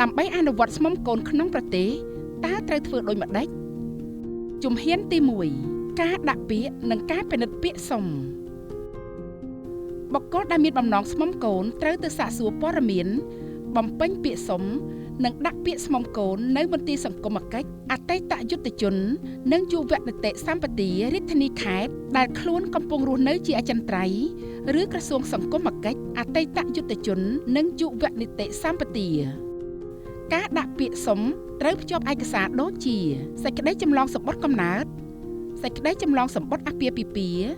ដើម្បីអនុវត្តស្មុំកូនក្នុងប្រទេសតើត្រូវធ្វើដូចម្តេចជំហានទី1ការដាក់ពាក្យនិងការពិនិត្យពាក្យសុំបុគ្គលដែលមានបំណងស្មុំកូនត្រូវទៅសាកសួរព័ត៌មានបំពេញពាក្យសុំនិងដាក់ពាក្យស្មុំកូននៅមន្ទីរសង្គមកិច្ចអតីតយុទ្ធជននិងយុវនីតិសម្បទារាជធានីខេត្តដែលខ្លួនកំពុងរស់នៅជាអចិន្ត្រៃយ៍ឬក្រសួងសង្គមកិច្ចអតីតយុទ្ធជននិងយុវនីតិសម្បទាការដាក់ពាក្យសុំត្រូវភ្ជាប់ឯកសារដូចជាសេចក្តីចម្លងសម្បត្តិកំណើតសេចក្តីចម្លងសម្បត្តិអាពាហ៍ពិពាហ៍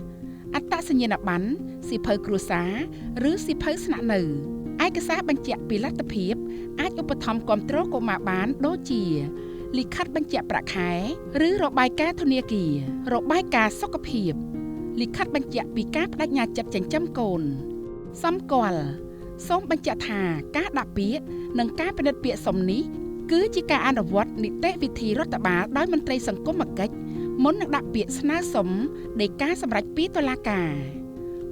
អត្តសញ្ញាណប័ណ្ណសៀវភៅគ្រួសារឬសៀវភៅស្នាក់នៅឯកសារបញ្ជាក់ពីលទ្ធភាពអាចឧបត្ថម្ភគាំទ្រកុមារបានដូចជាលិខិតបញ្ជាក់ប្រាក់ខែឬរបាយការណ៍ធនាគាររបាយការណ៍សុខភាពលិខិតបញ្ជាក់ពីការបដិញ្ញាចិត្តចិញ្ចឹមកូនសម្គាល់សូមបញ្ជាក់ថាការដាក់ពាក្យនិងការពិនិត្យពាក្យសុំនេះគឺជាការអនុវត្តនីតិវិធីរដ្ឋបាលដោយមន្ត្រីសង្គមកិច្ចមុននឹងដាក់ពាក្យស្នើសុំដីកាសម្រេចពីតុលាការ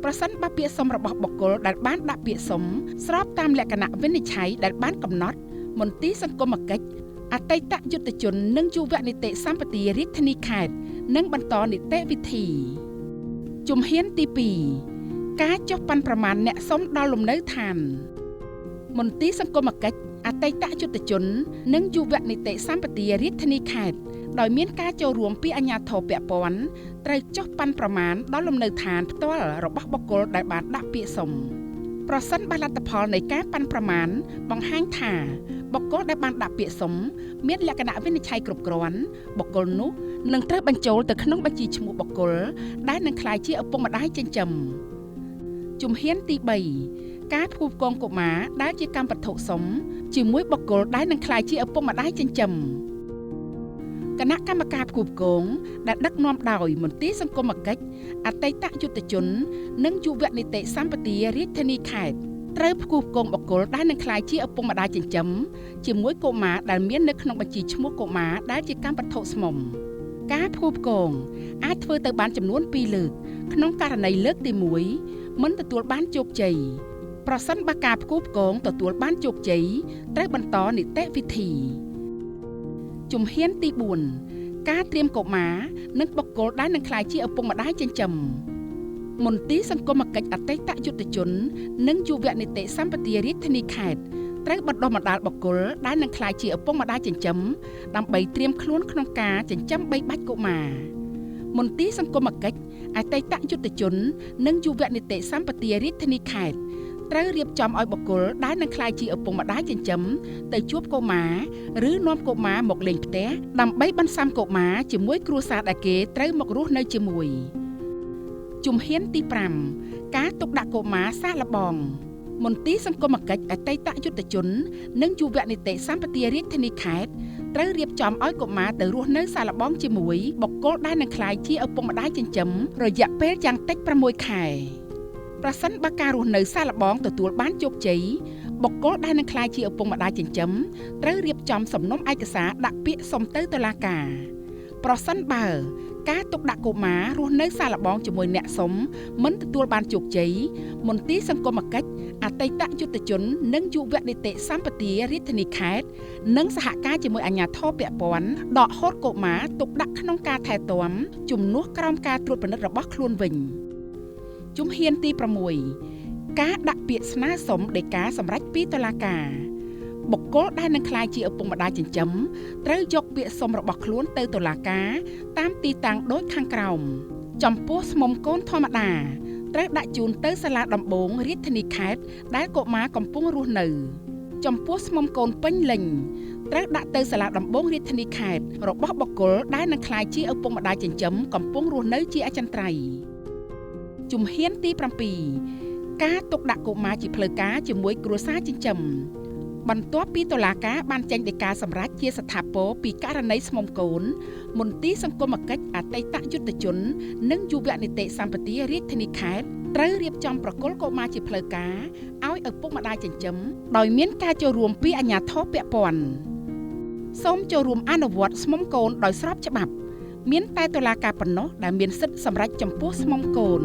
ប្រសិនបើពាក្យសុំរបស់បុគ្គលដែលបានដាក់ពាក្យសុំស្របតាមលក្ខណៈវិនិច្ឆ័យដែលបានកំណត់មន្ទីរសង្គមកិច្ចអតីតយុទ្ធជននិងយុវនីតិសម្បទារាជធានីខេត្តនិងបន្តនីតិវិធីជំហានទី2ការចុះប៉ាន់ប្រមាណអ្នកសុំដល់លំនៅឋានមន្ទីរសង្គមកិច្ចអតីតយុទ្ធជននិងយុវនីតិសម្បទារាជធានីខេត្តដោយមានការចូលរួមពីអាជ្ញាធរពាក់ព័ន្ធត្រូវចុះប៉ាន់ប្រមាណដល់លំនៅឋានផ្ទាល់របស់បុគ្គលដែលបានដាក់ពាក្យសុំប្រសិនបើលទ្ធផលនៃការប៉ាន់ប្រមាណបង្ហាញថាបុគ្គលដែលបានដាក់ពាក្យសុំមានលក្ខណៈវិនិច្ឆ័យគ្រប់គ្រាន់បុគ្គលនោះនឹងត្រូវបញ្ចូលទៅក្នុងបញ្ជីឈ្មោះបុគ្គលដែលនឹងក្លាយជាឪពុកម្ដាយចិញ្ចឹមជំហានទី3ការផ្គូផ្គងកុមារដែលជាកម្មវត្ថុសុំជាមួយបុគ្គលដែលនឹងក្លាយជាឪពុកម្ដាយចិញ្ចឹមគណៈកម្មការផ្គូផ្គងដែលដឹកនាំដោយមន្ទីរសង្គមកិច្ចអតីតយុទ្ធជននិងយុវនីតិសម្បទារាជធានីខេត្តត្រូវផ្គូផ្គងបុគ្គលដែលនឹងក្លាយជាឪពុកម្ដាយចិញ្ចឹមជាមួយកុមារដែលមាននៅក្នុងបញ្ជីឈ្មោះកុមារដែលជាកម្មវត្ថុស្មុំការផ្គូផ្គងអាចធ្វើទៅបានចំនួន2លើកក្នុងករណីលើកទី1មិនទទួលបានជោគជ័យប្រសិនបើការផ្គូផ្គងទទួលបានជោគជ័យត្រូវបន្តនីតិវិធីជំហានទី4ការត្រៀមកុមារនិងបុគ្គលដែលនឹងក្លាយជាឪពុកម្ដាយចិញ្ចឹមមន្ទីរសង្គមកិច្ចអតីតយុទ្ធជននិងយុវនីតិសម្បទារាជធានីខេត្តត្រូវបណ្ដុះបណ្ដាលបុគ្គលដែលនឹងក្លាយជាឪពុកម្ដាយចិញ្ចឹមដើម្បីត្រៀមខ្លួនក្នុងការចិញ្ចឹមបីបាច់កុមារមន្ទីរសង្គមកិច្ចអតីតយុទ្ធជននិងយុវនីតិសម្បទារាជធានីខេត្តត្រូវរៀបចំឲ្យបុគ្គលដែលនឹងក្លាយជាឪពុកម្ដាយចិញ្ចឹមទៅជួបកុមារឬនាំកុមារមកលេងផ្ទះដើម្បីបន្សាំកុមារជាមួយគ្រួសារដែលគេត្រូវមករស់នៅជាមួយជំហានទី5ការទុកដាក់កុមារសាកល្បងមន្ទីរសង្គមកិច្ចអតីតយុទ្ធជននិងយុវនីតិសម្បទារាជធានីខេត្តត្រូវរៀបចំឲ្យកុមារទៅរស់នៅសាកល្បងជាមួយបុគ្គលដែលនឹងក្លាយជាឪពុកម្ដាយចិញ្ចឹមរយៈពេលយ៉ាងតិច6ខែប្រសិនបើការរស់នៅសាកល្បងទទួលបានជោគជ័យបុគ្គលដែលនឹងក្លាយជាឪពុកម្ដាយចិញ្ចឹមត្រូវរៀបចំសំណុំឯកសារដាក់ពាក្យសុំទៅតុលាការប្រសិនបើការទុកដាក់កុមាររស់នៅសាកល្បងជាមួយអ្នកសុំមិនទទួលបានជោគជ័យមន្ទីរសង្គមកិច្ចអតីតយុទ្ធជននិងយុវនីតិសម្បទារាជធានីខេត្តនិងសហការជាមួយអាជ្ញាធរពាក់ព័ន្ធដកហូតកុមារទុកដាក់ក្នុងការថែទាំជំនួសក្រោមការត្រួតពិនិត្យរបស់ខ្លួនវិញជំហានទី6ការដាក់ពាក្យស្នើសុំដីកាសម្រេចពីតុលាការបុគ្គលដែលនឹងក្លាយជាឪពុកម្ដាយចិញ្ចឹមត្រូវយកពាក្យសុំរបស់ខ្លួនទៅតុលាការតាមទីតាំងដូចខាងក្រោមចំពោះស្មុំកូនធម្មតាត្រូវដាក់ជូនទៅសាលាដំបងរាជធានីខេត្តដែលកុមារកំពុងរស់នៅចំពោះស្មុំកូនពេញលេញត្រូវដាក់ទៅសាលាដំបងរាជធានីខេត្តរបស់បុគ្គលដែលនឹងក្លាយជាឪពុកម្ដាយចិញ្ចឹមកំពុងរស់នៅជាអចិន្ត្រៃយ៍ជំហានទី7ការទុកដាក់កុមារជាផ្លូវការជាមួយគ្រួសារចិញ្ចឹមបន្ទាប់ពីតុលាការបានចេញដីកាសម្រេចជាស្ថាពរពីករណីស្មុំកូនមន្ទីរសង្គមកិច្ចអតីតយុទ្ធជននិងយុវនីតិសម្បទារាជធានីខេត្តត្រូវរៀបចំប្រគល់កុមារជាផ្លូវការឲ្យឪពុកម្ដាយចិញ្ចឹមដោយមានការចូលរួមពីអាជ្ញាធរពាក់ព័ន្ធសូមចូលរួមអនុវត្តស្មុំកូនដោយស្របច្បាប់មានតែតុលាការប៉ុណ្ណោះដែលមានសិទ្ធិសម្រេចចំពោះស្មុំកូន